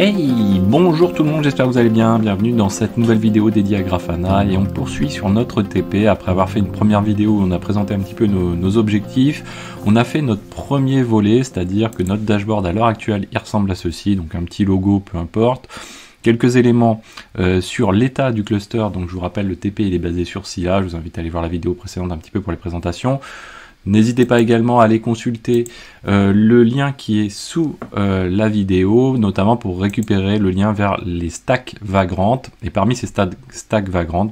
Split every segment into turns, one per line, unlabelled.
Hey, bonjour tout le monde, j'espère que vous allez bien, bienvenue dans cette nouvelle vidéo dédiée à Grafana et on poursuit sur notre TP après avoir fait une première vidéo où on a présenté un petit peu nos objectifs. On a fait notre premier volet, c'est-à-dire que notre dashboard à l'heure actuelle il ressemble à ceci, donc un petit logo peu importe. Quelques éléments sur l'état du cluster, donc je vous rappelle le TP il est basé sur Scila, je vous invite à aller voir la vidéo précédente un petit peu pour les présentations. N'hésitez pas également à aller consulter le lien qui est sous la vidéo, notamment pour récupérer le lien vers les stacks Vagrant. Et parmi ces stacks Vagrant,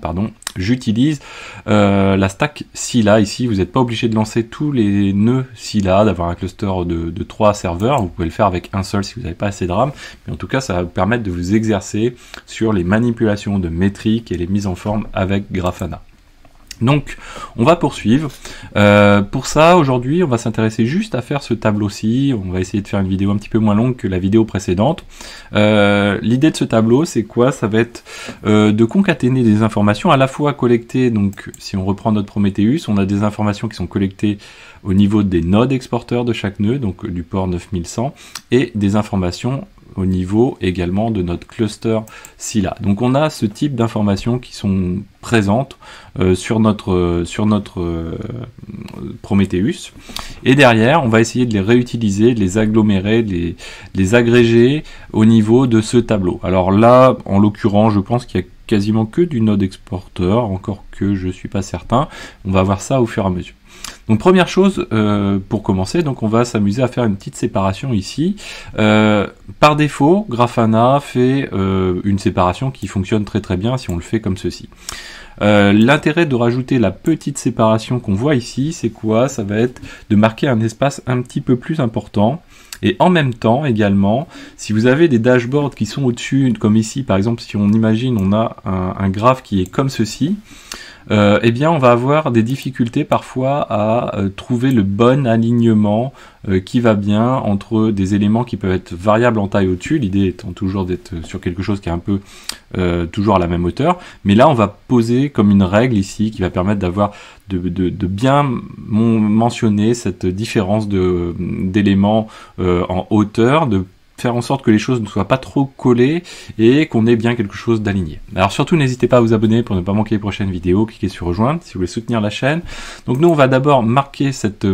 j'utilise la stack Scila ici. Vous n'êtes pas obligé de lancer tous les nœuds Scila, d'avoir un cluster de 3 serveurs. Vous pouvez le faire avec un seul si vous n'avez pas assez de RAM. Mais en tout cas, ça va vous permettre de vous exercer sur les manipulations de métriques et les mises en forme avec Grafana. Donc, on va poursuivre. Pour ça, aujourd'hui, on va s'intéresser juste à faire ce tableau-ci. On va essayer de faire une vidéo un petit peu moins longue que la vidéo précédente. L'idée de ce tableau, c'est quoi? Ça va être de concaténer des informations à la fois collectées. Donc, si on reprend notre Prometheus, on a des informations qui sont collectées au niveau des nodes exporteurs de chaque nœud, donc du port 9100, et des informations au niveau également de notre cluster Scila. Donc on a ce type d'informations qui sont présentes sur notre Prometheus. Et derrière, on va essayer de les réutiliser, de les agglomérer, de les agréger au niveau de ce tableau. Alors là, en l'occurrence, je pense qu'il y a quasiment que du node exporteur, encore que je suis pas certain. On va voir ça au fur et à mesure. Donc première chose, pour commencer, donc on va s'amuser à faire une petite séparation ici. Par défaut, Grafana fait une séparation qui fonctionne très très bien si on le fait comme ceci. L'intérêt de rajouter la petite séparation qu'on voit ici, c'est quoi? Ça va être de marquer un espace un petit peu plus important. Et en même temps également, si vous avez des dashboards qui sont au-dessus, comme ici par exemple, si on imagine on a un graphe qui est comme ceci, eh bien on va avoir des difficultés parfois à trouver le bon alignement qui va bien entre des éléments qui peuvent être variables en taille au-dessus, l'idée étant toujours d'être sur quelque chose qui est un peu toujours à la même hauteur, mais là on va poser comme une règle ici qui va permettre d'avoir de bien mentionner cette différence d'éléments en hauteur, de faire en sorte que les choses ne soient pas trop collées et qu'on ait bien quelque chose d'aligné. Alors surtout n'hésitez pas à vous abonner pour ne pas manquer les prochaines vidéos, cliquez sur rejoindre si vous voulez soutenir la chaîne. Donc nous on va d'abord marquer cette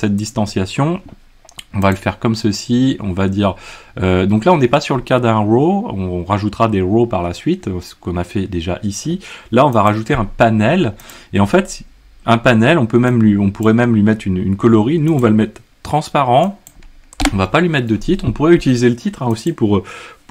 distanciation. On va le faire comme ceci, on va dire, donc là on n'est pas sur le cas d'un row, on rajoutera des rows par la suite, ce qu'on a fait déjà ici. Là on va rajouter un panel, et en fait un panel on pourrait même lui mettre une coloris, nous on va le mettre transparent. On va pas lui mettre de titre, on pourrait utiliser le titre aussi pour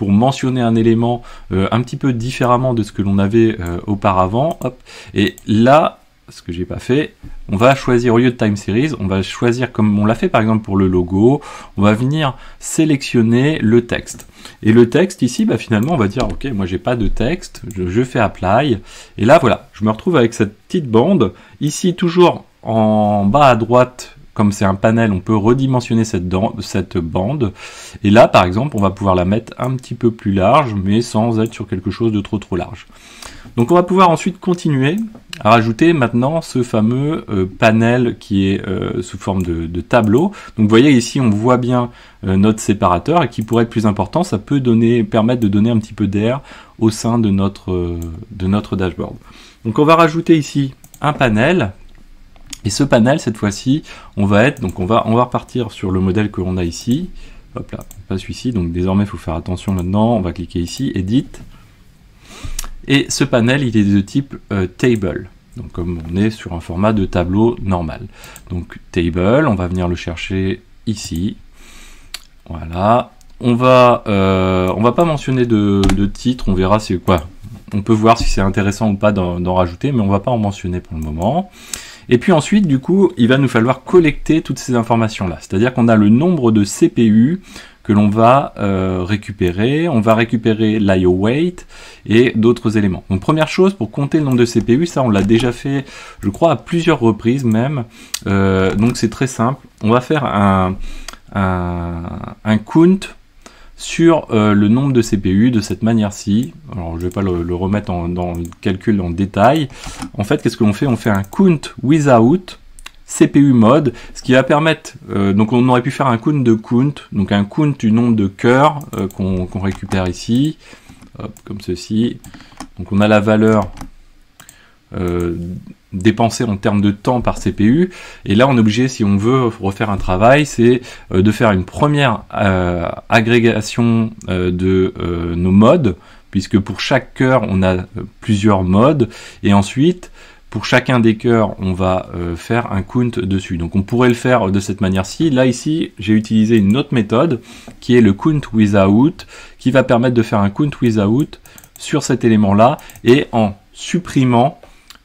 mentionner un élément un petit peu différemment de ce que l'on avait auparavant. Hop. Et là, ce que j'ai pas fait, on va choisir au lieu de Time Series, on va choisir comme on l'a fait par exemple pour le logo, on va venir sélectionner le texte. Et le texte ici, finalement on va dire ok, moi j'ai pas de texte, je fais Apply, et là voilà, je me retrouve avec cette petite bande, ici toujours en bas à droite. Comme c'est un panel, on peut redimensionner cette bande. Et là, par exemple, on va pouvoir la mettre un petit peu plus large, mais sans être sur quelque chose de trop large. Donc on va pouvoir ensuite continuer à rajouter maintenant ce fameux panel qui est sous forme de tableau. Donc vous voyez ici, on voit bien notre séparateur, et qui pourrait être plus important, ça peut permettre de donner un petit peu d'air au sein de notre dashboard. Donc on va rajouter ici un panel. Et ce panel, cette fois-ci, on va repartir sur le modèle que l'on a ici. Hop là, pas celui-ci. Donc désormais, il faut faire attention maintenant. On va cliquer ici, Edit. Et ce panel, il est de type Table. Donc comme on est sur un format de tableau normal. Donc Table, on va venir le chercher ici. Voilà. On va pas mentionner de titre. On verra c'est quoi. On peut voir si c'est intéressant ou pas d'en rajouter, mais on va pas en mentionner pour le moment. Et puis ensuite, du coup, il va nous falloir collecter toutes ces informations-là. C'est-à-dire qu'on a le nombre de CPU que l'on va récupérer. On va récupérer l'IO weight et d'autres éléments. Donc première chose, pour compter le nombre de CPU, ça on l'a déjà fait, je crois, à plusieurs reprises même. Donc c'est très simple. On va faire un count sur le nombre de CPU de cette manière-ci. Alors je ne vais pas le remettre dans le calcul en détail. En fait, qu'est-ce que l'on fait? On fait un count without CPU mode, ce qui va permettre, donc on aurait pu faire un count de count, donc un count du nombre de cœurs qu'on récupère ici, hop, comme ceci. Donc on a la valeur dépensée en termes de temps par CPU, et là on est obligé, si on veut refaire un travail, c'est de faire une première agrégation de nos modes, puisque pour chaque cœur on a plusieurs modes, et ensuite pour chacun des cœurs, on va faire un count dessus. Donc on pourrait le faire de cette manière-ci. Là, ici, j'ai utilisé une autre méthode, qui est le count without, qui va permettre de faire un count without sur cet élément-là, et en supprimant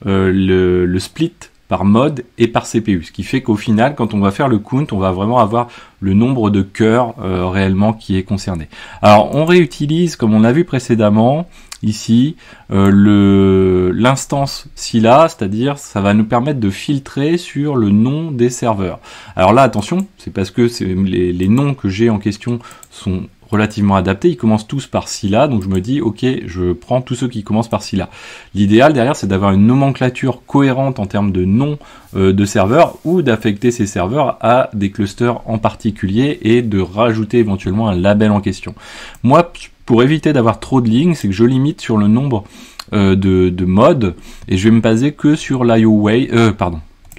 le split par mode et par CPU. Ce qui fait qu'au final, quand on va faire le count, on va vraiment avoir le nombre de cœurs réellement qui est concerné. Alors, on réutilise, comme on a vu précédemment, ici, l'instance Scila, c'est-à-dire ça va nous permettre de filtrer sur le nom des serveurs. Alors là, attention, c'est parce que les noms que j'ai en question sont relativement adaptés, ils commencent tous par Scila, donc je me dis, ok, je prends tous ceux qui commencent par Scila. L'idéal derrière, c'est d'avoir une nomenclature cohérente en termes de nom de serveurs, ou d'affecter ces serveurs à des clusters en particulier, et de rajouter éventuellement un label en question. Moi, pour éviter d'avoir trop de lignes, c'est que je limite sur le nombre de modes, et je vais me baser que sur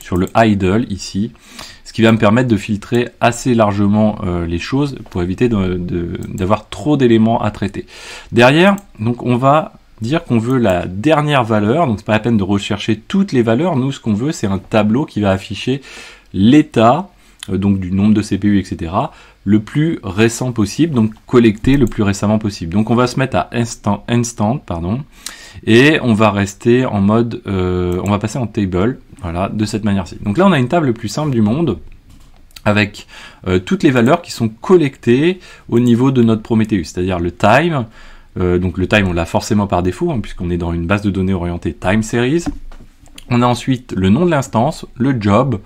sur le idle ici, ce qui va me permettre de filtrer assez largement les choses pour éviter d'avoir trop d'éléments à traiter. Derrière, donc on va dire qu'on veut la dernière valeur, donc c'est pas la peine de rechercher toutes les valeurs. Nous, ce qu'on veut, c'est un tableau qui va afficher l'état, donc du nombre de CPU, etc., le plus récent possible, donc collecté le plus récemment possible. Donc on va se mettre à instant, et on va rester en mode, on va passer en table, voilà, de cette manière-ci. Donc là on a une table plus simple du monde, avec toutes les valeurs qui sont collectées au niveau de notre Prometheus, c'est-à-dire le time, donc le time on l'a forcément par défaut, hein, puisqu'on est dans une base de données orientée time series. On a ensuite le nom de l'instance, le job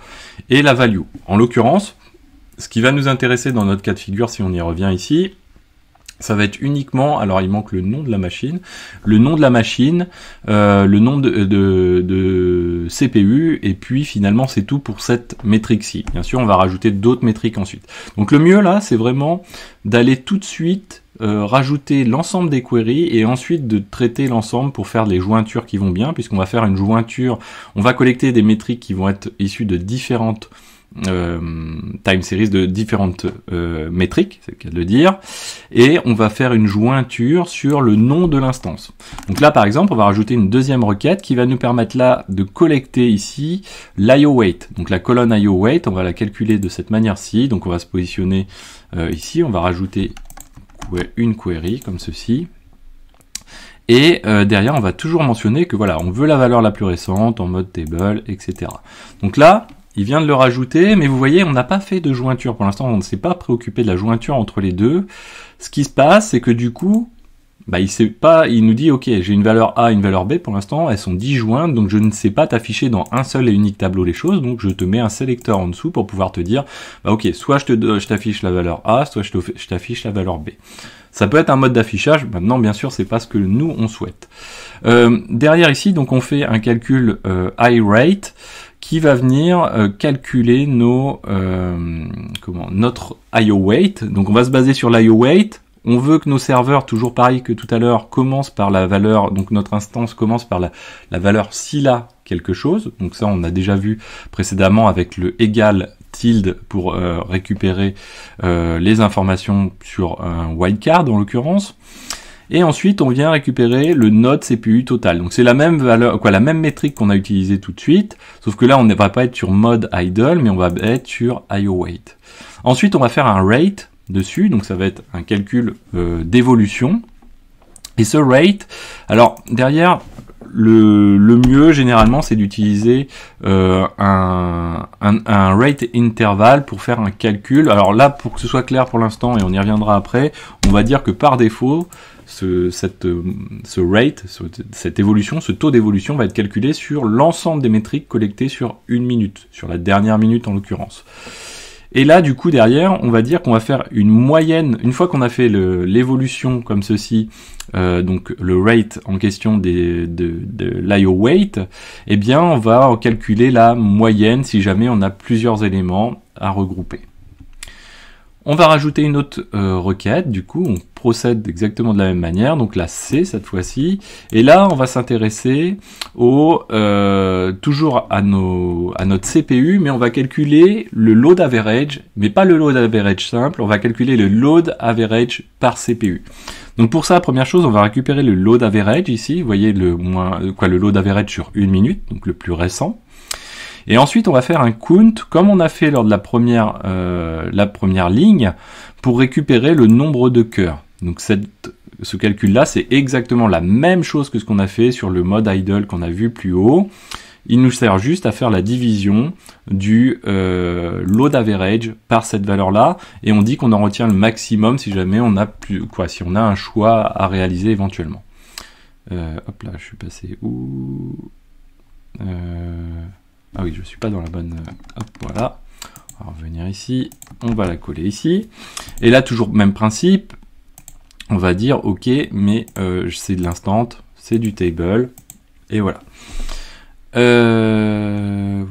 et la value. En l'occurrence, ce qui va nous intéresser dans notre cas de figure, si on y revient ici, ça va être uniquement, alors il manque le nom de la machine, le nom de CPU, et puis finalement c'est tout pour cette métrique-ci. Bien sûr, on va rajouter d'autres métriques ensuite. Donc le mieux là, c'est vraiment d'aller tout de suite rajouter l'ensemble des queries, et ensuite de traiter l'ensemble pour faire les jointures qui vont bien, puisqu'on va faire une jointure, on va collecter des métriques qui vont être issues de différentes time series, de différentes métriques, c'est le cas de le dire, et on va faire une jointure sur le nom de l'instance. Donc là par exemple on va rajouter une deuxième requête qui va nous permettre là de collecter ici l'IO weight. Donc la colonne IO weight, on va la calculer de cette manière-ci, donc on va se positionner ici, on va rajouter une query comme ceci. Et derrière, on va toujours mentionner que voilà, on veut la valeur la plus récente en mode table, etc. Donc là, il vient de le rajouter, mais vous voyez, on n'a pas fait de jointure. Pour l'instant, on ne s'est pas préoccupé de la jointure entre les deux. Ce qui se passe, c'est que du coup, il nous dit, ok, j'ai une valeur A, une valeur B, pour l'instant, elles sont disjointes, donc je ne sais pas t'afficher dans un seul et unique tableau les choses, donc je te mets un sélecteur en dessous pour pouvoir te dire, ok, soit je t'affiche la valeur A, soit je t'affiche la valeur B. Ça peut être un mode d'affichage, maintenant bien sûr c'est pas ce que nous on souhaite. Derrière ici, donc on fait un calcul iRate qui va venir calculer notre IO weight. Donc on va se baser sur l'IO weight. On veut que nos serveurs, toujours pareil que tout à l'heure, commencent par la valeur, donc notre instance commence par la valeur Scila quelque chose. Donc ça on a déjà vu précédemment avec le égal tilde pour récupérer les informations sur un wildcard en l'occurrence. Et ensuite on vient récupérer le node CPU total. Donc c'est la même valeur, la même métrique qu'on a utilisée tout de suite, sauf que là on ne va pas être sur mode idle, mais on va être sur IO weight. Ensuite on va faire un rate dessus, donc ça va être un calcul d'évolution. Et ce rate, alors derrière, le mieux généralement c'est d'utiliser un rate interval pour faire un calcul. Alors là, pour que ce soit clair pour l'instant, et on y reviendra après, on va dire que par défaut, cette évolution, ce taux d'évolution va être calculé sur l'ensemble des métriques collectées sur une minute, sur la dernière minute en l'occurrence. Et là, du coup, derrière, on va dire qu'on va faire une moyenne. Une fois qu'on a fait l'évolution comme ceci, donc le rate en question de l'IO weight, eh bien, on va calculer la moyenne si jamais on a plusieurs éléments à regrouper. On va rajouter une autre requête, du coup on procède exactement de la même manière, donc la C cette fois-ci, et là on va s'intéresser toujours à notre CPU, mais on va calculer le load average, mais pas le load average simple, on va calculer le load average par CPU. Donc pour ça, première chose, on va récupérer le load average ici, vous voyez le load average sur 1 minute, donc le plus récent. Et ensuite, on va faire un count, comme on a fait lors de la première ligne, pour récupérer le nombre de cœurs. Donc ce calcul-là, c'est exactement la même chose que ce qu'on a fait sur le mode idle qu'on a vu plus haut. Il nous sert juste à faire la division du load average par cette valeur-là, et on dit qu'on en retient le maximum si jamais on a si on a un choix à réaliser éventuellement. Hop là, je suis passé où Ah oui, je suis pas dans la bonne... Hop, voilà. On va revenir ici. On va la coller ici. Et là, toujours même principe. On va dire, ok, mais c'est de l'instant, c'est du table. Et voilà. Voilà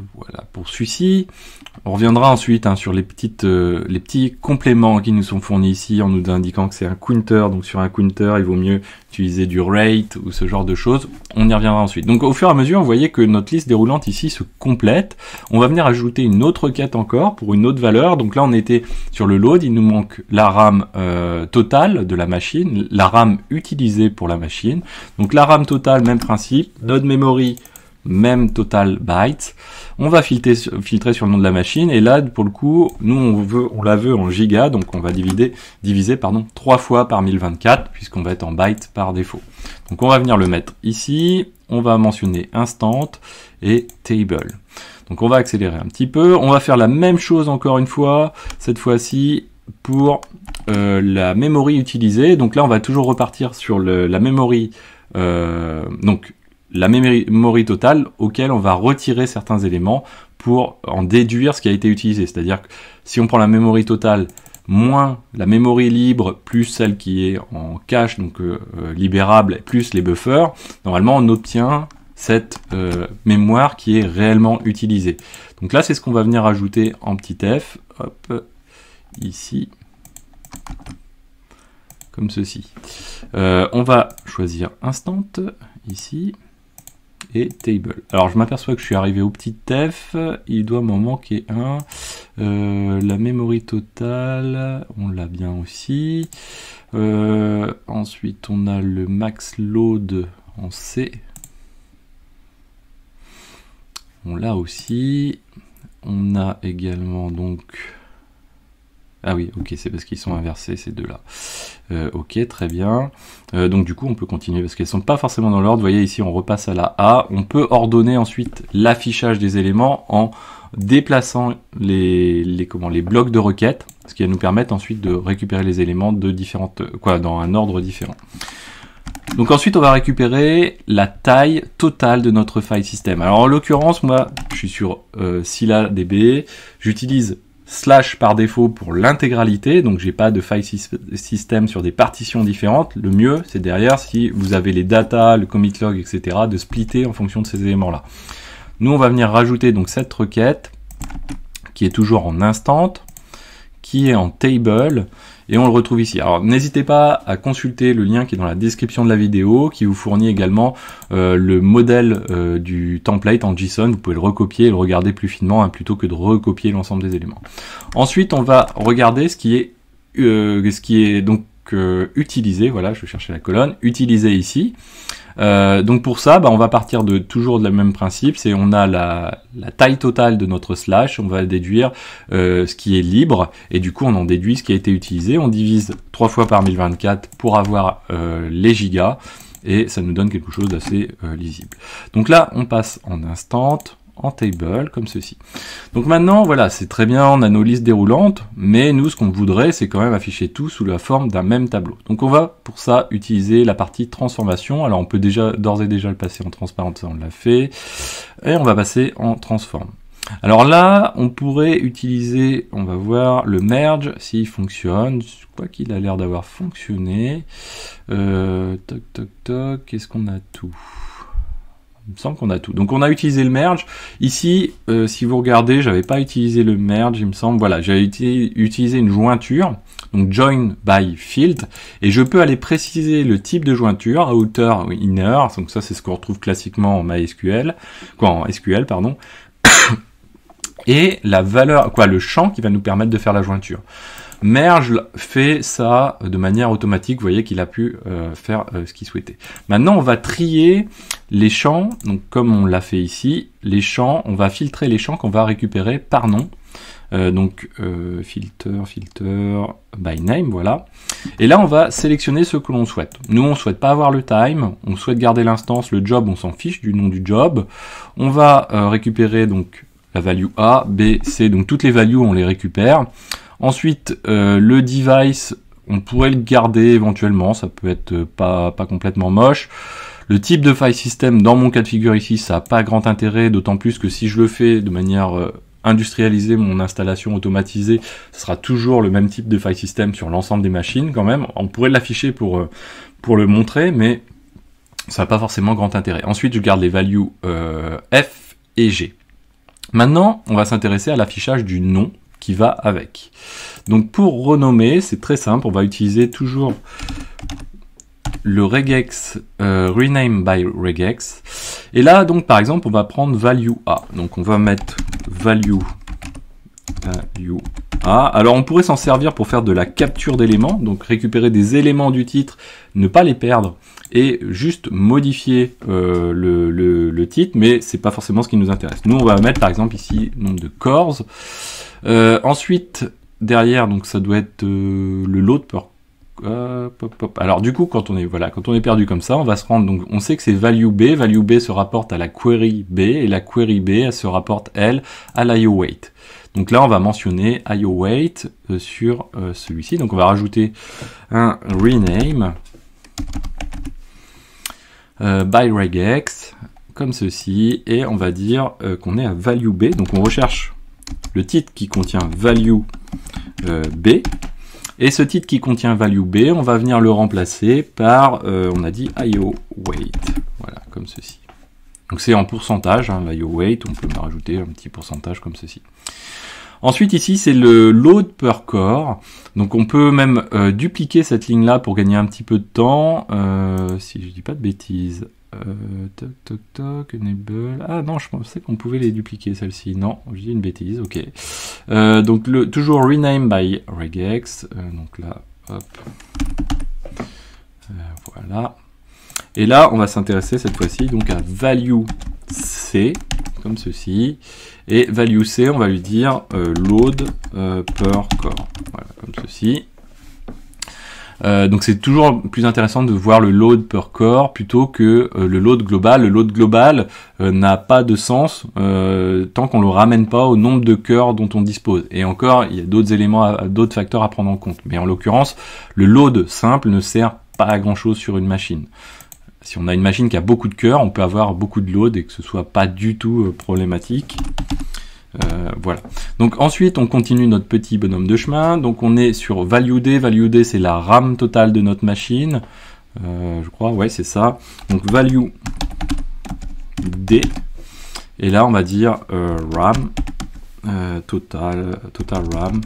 pour celui-ci. On reviendra ensuite sur les petits compléments qui nous sont fournis ici en nous indiquant que c'est un counter. Donc sur un counter, il vaut mieux utiliser du rate ou ce genre de choses. On y reviendra ensuite. Donc au fur et à mesure, vous voyez que notre liste déroulante ici se complète. On va venir ajouter une autre requête encore pour une autre valeur. Donc là, on était sur le load. Il nous manque la RAM totale de la machine, la RAM utilisée pour la machine. Donc la RAM totale, même principe. Node memory, même total bytes. On va filtrer sur le nom de la machine, et là pour le coup nous on la veut en giga, donc on va diviser 3 fois par 1024 puisqu'on va être en bytes par défaut. Donc on va venir le mettre ici, on va mentionner instant et table. Donc on va accélérer un petit peu, on va faire la même chose encore une fois, cette fois-ci pour la memory utilisée. Donc là on va toujours repartir sur la memory, donc la memory totale auquel on va retirer certains éléments pour en déduire ce qui a été utilisé. C'est-à-dire que si on prend la memory totale moins la memory libre plus celle qui est en cache, donc libérable, plus les buffers, normalement on obtient cette mémoire qui est réellement utilisée. Donc là c'est ce qu'on va venir ajouter en petit f, hop, ici, comme ceci. On va choisir instant, ici, et table. Alors je m'aperçois que je suis arrivé au petit f, il doit m'en manquer un. La memory totale, on l'a bien aussi. Ensuite on a le max load en C. On l'a aussi. On a également donc... Ah oui, ok, c'est parce qu'ils sont inversés ces deux-là. Ok, très bien. Donc du coup, on peut continuer parce qu'elles sont pas forcément dans l'ordre. Vous voyez ici, on repasse à la A. On peut ordonner ensuite l'affichage des éléments en déplaçant les blocs de requête, ce qui va nous permettre ensuite de récupérer les éléments de dans un ordre différent. Donc ensuite, on va récupérer la taille totale de notre file system. Alors en l'occurrence, moi, je suis sur ScyllaDB. J'utilise / par défaut pour l'intégralité, donc j'ai pas de file system sur des partitions différentes. Le mieux, c'est derrière, si vous avez les data, le commit log, etc., de splitter en fonction de ces éléments-là. Nous, on va venir rajouter donc cette requête, qui est toujours en instant, qui est en table, et on le retrouve ici. Alors n'hésitez pas à consulter le lien qui est dans la description de la vidéo, qui vous fournit également le modèle du template en JSON. Vous pouvez le recopier et le regarder plus finement, plutôt que de recopier l'ensemble des éléments. Ensuite, on va regarder ce qui est donc utilisé. Voilà, je vais chercher la colonne, utilisé ici. Donc pour ça, on va partir toujours de la même principe, c'est on a la taille totale de notre slash, on va déduire ce qui est libre, et du coup on en déduit ce qui a été utilisé, on divise 3 fois par 1024 pour avoir les gigas, et ça nous donne quelque chose d'assez lisible. Donc là on passe en instant, en table, comme ceci. Donc maintenant, voilà, c'est très bien, on a nos listes déroulantes, mais nous, ce qu'on voudrait, c'est quand même afficher tout sous la forme d'un même tableau. Donc on va, pour ça, utiliser la partie transformation. Alors on peut d'ores et déjà le passer en transparent, ça on l'a fait, et on va passer en transform. Alors là, on pourrait utiliser, on va voir le merge s'il fonctionne. Je crois qu'il a l'air d'avoir fonctionné. Toc toc toc, qu'est-ce qu'on a tout? Il me semble qu'on a tout. Donc on a utilisé le merge. Ici, si vous regardez, j'avais pas utilisé le merge, il me semble. Voilà, j'avais utilisé une jointure, donc join by field, et je peux aller préciser le type de jointure, outer ou inner. Donc ça, c'est ce qu'on retrouve classiquement en MySQL, en SQL, pardon. Et la valeur, le champ qui va nous permettre de faire la jointure. Merge fait ça de manière automatique, vous voyez qu'il a pu faire ce qu'il souhaitait. Maintenant, on va trier les champs, donc comme on l'a fait ici, les champs, on va filtrer les champs qu'on va récupérer par nom. Filter by name, voilà. Et là, on va sélectionner ce que l'on souhaite. Nous, on ne souhaite pas avoir le time, on souhaite garder l'instance, le job, on s'en fiche du nom du job. On va récupérer donc la value A, B, C, donc toutes les values, on les récupère. Ensuite, le device, on pourrait le garder éventuellement, ça peut être pas complètement moche. Le type de file system, dans mon cas de figure ici, ça n'a pas grand intérêt, d'autant plus que si je le fais de manière industrialisée, mon installation automatisée, ce sera toujours le même type de file system sur l'ensemble des machines quand même. On pourrait l'afficher pour le montrer, mais ça n'a pas forcément grand intérêt. Ensuite, je garde les values F et G. Maintenant, on va s'intéresser à l'affichage du nom qui va avec. Donc pour renommer, c'est très simple, on va utiliser toujours le regex, rename by regex. Et là, donc par exemple, on va prendre value A. Donc on va mettre value A. Alors on pourrait s'en servir pour faire de la capture d'éléments, donc récupérer des éléments du titre, ne pas les perdre, et juste modifier le titre, mais c'est pas forcément ce qui nous intéresse. Nous, on va mettre par exemple ici nombre de cores. Ensuite, derrière, donc ça doit être le load per. Alors du coup, quand on est perdu comme ça, on va se rendre. Donc, on sait que c'est value B se rapporte à la query B, et la query B, elle se rapporte elle à l'IOWait. Donc là, on va mentionner IOWait sur celui-ci. Donc on va rajouter un rename by regex comme ceci, et on va dire qu'on est à value B. Donc on recherche le titre qui contient value B, et ce titre qui contient value B, on va venir le remplacer par, on a dit IOWait, voilà, comme ceci. Donc c'est en pourcentage, hein, l'IOWait, on peut me rajouter un petit pourcentage comme ceci. Ensuite ici c'est le load per core, donc on peut même dupliquer cette ligne là pour gagner un petit peu de temps, si je dis pas de bêtises. Toc toc toc, enable. Ah non, je pensais qu'on pouvait les dupliquer celle-ci. Non, je dis une bêtise, ok. Donc toujours rename by regex. Donc là, hop. Voilà. Et là, on va s'intéresser cette fois-ci donc à value C, comme ceci. Et value C, on va lui dire load per core. Voilà, comme ceci. Donc c'est toujours plus intéressant de voir le load per core plutôt que le load global. Le load global n'a pas de sens tant qu'on le ramène pas au nombre de cœurs dont on dispose. Et encore, il y a d'autres éléments, d'autres facteurs à prendre en compte. Mais en l'occurrence, le load simple ne sert pas à grand chose sur une machine. Si on a une machine qui a beaucoup de cœurs, on peut avoir beaucoup de load et que ce soit pas du tout problématique. Voilà. Donc ensuite on continue notre petit bonhomme de chemin. Donc on est sur value D. Value D c'est la RAM totale de notre machine. Je crois, ouais c'est ça. Donc value D. Et là on va dire RAM total RAM.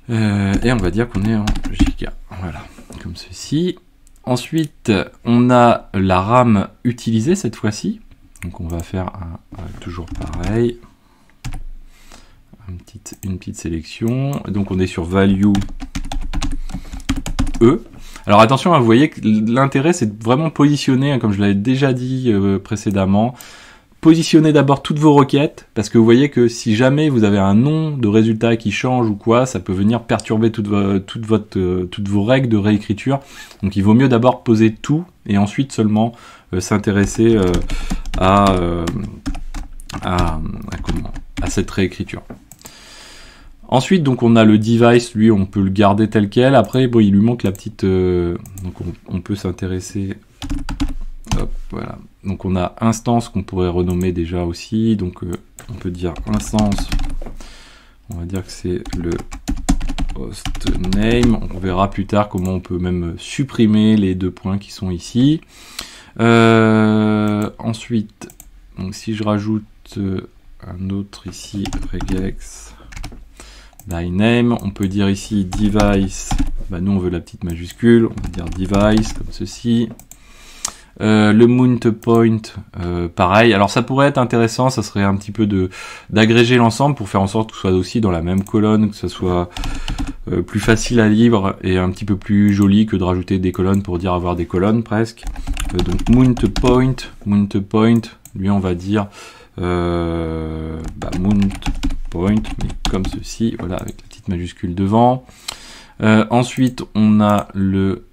Et on va dire qu'on est en giga. Voilà, comme ceci. Ensuite on a la RAM utilisée cette fois-ci. Donc on va faire toujours pareil, une petite sélection. Donc on est sur value E. Alors attention, vous voyez que l'intérêt c'est de vraiment positionner, hein, comme je l'avais déjà dit précédemment, positionnez d'abord toutes vos requêtes, parce que vous voyez que si jamais vous avez un nom de résultat qui change ou quoi, ça peut venir perturber toutes vos règles de réécriture. Donc il vaut mieux d'abord poser tout, et ensuite seulement s'intéresser à cette réécriture. Ensuite, donc on a le device, lui on peut le garder tel quel. Après, bon, il lui manque la petite... donc on peut s'intéresser... Hop. Voilà, donc on a instance qu'on pourrait renommer déjà aussi, donc on peut dire instance, on va dire que c'est le host name, on verra plus tard comment on peut même supprimer les deux points qui sont ici. Ensuite, donc si je rajoute un autre ici, regex by name, on peut dire ici device, bah nous on veut la petite majuscule, on va dire device comme ceci. Le mount point, pareil. Alors ça pourrait être intéressant, ça serait un petit peu d'agréger l'ensemble pour faire en sorte que ce soit aussi dans la même colonne, que ce soit plus facile à lire et un petit peu plus joli que de rajouter des colonnes pour dire avoir des colonnes presque. Donc mount point, lui on va dire mount point, mais comme ceci, voilà, avec la petite majuscule devant. Ensuite on a le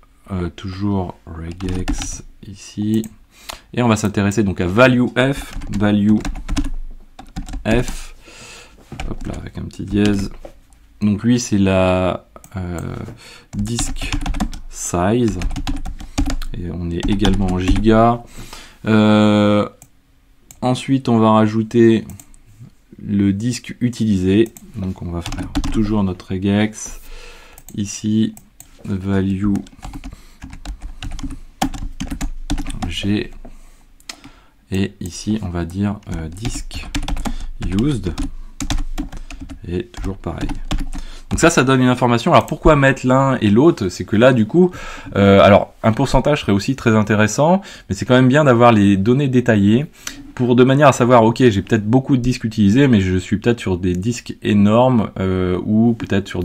toujours regex ici, et on va s'intéresser donc à value f, hop là avec un petit dièse. Donc lui c'est la disk size, et on est également en giga. Ensuite on va rajouter le disque utilisé, donc on va faire toujours notre regex ici, value G, et ici on va dire disk used, et toujours pareil. Donc ça donne une information. Alors pourquoi mettre l'un et l'autre? C'est que là du coup, alors un pourcentage serait aussi très intéressant, mais c'est quand même bien d'avoir les données détaillées, pour de manière à savoir, ok, j'ai peut-être beaucoup de disques utilisés, mais je suis peut-être sur des disques énormes, ou peut-être sur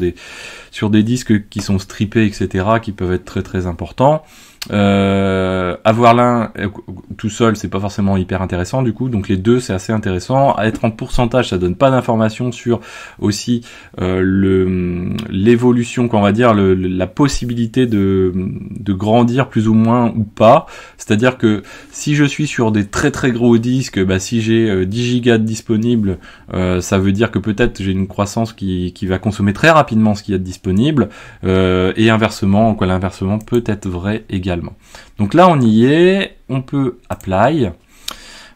des disques qui sont strippés, etc., qui peuvent être très très importants. Avoir l'un tout seul, c'est pas forcément hyper intéressant du coup, donc les deux c'est assez intéressant. À être en pourcentage, ça donne pas d'informations sur aussi l'évolution, qu'on va dire, la possibilité de grandir plus ou moins ou pas. C'est-à-dire que si je suis sur des très très gros disques, bah, si j'ai 10 gigas disponibles, ça veut dire que peut-être j'ai une croissance qui va consommer très rapidement ce qu'il y a de disponible, et inversement, quoi, l'inversement peut être vrai également. Donc là on y est, on peut apply,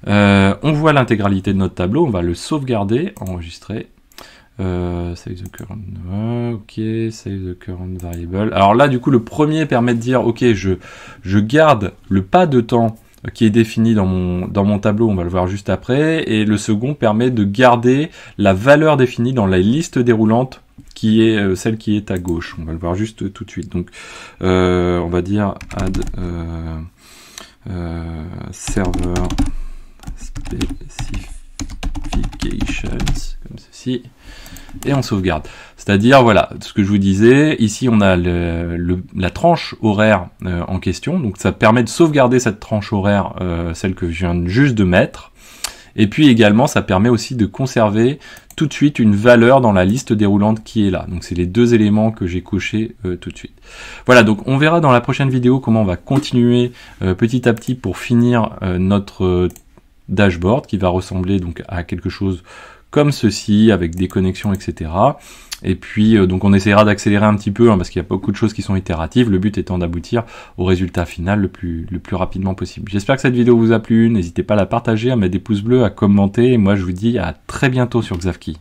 on voit l'intégralité de notre tableau, on va le sauvegarder, enregistrer, save the current, ok, save the current variable. Alors là du coup le premier permet de dire ok, je garde le pas de temps qui est défini dans mon tableau, on va le voir juste après, et le second permet de garder la valeur définie dans la liste déroulante qui est celle qui est à gauche. On va le voir juste tout de suite. Donc on va dire add server specifications comme ceci, et on sauvegarde. C'est-à-dire, voilà, ce que je vous disais, ici on a la tranche horaire en question, donc ça permet de sauvegarder cette tranche horaire, celle que je viens juste de mettre, et puis également ça permet aussi de conserver tout de suite une valeur dans la liste déroulante qui est là. Donc c'est les deux éléments que j'ai cochés tout de suite. Voilà, donc on verra dans la prochaine vidéo comment on va continuer petit à petit pour finir notre dashboard qui va ressembler donc à quelque chose comme ceci, avec des connexions, etc. Et puis, donc on essaiera d'accélérer un petit peu, hein, parce qu'il y a beaucoup de choses qui sont itératives, le but étant d'aboutir au résultat final le plus rapidement possible. J'espère que cette vidéo vous a plu, n'hésitez pas à la partager, à mettre des pouces bleus, à commenter, et moi je vous dis à très bientôt sur Xavki.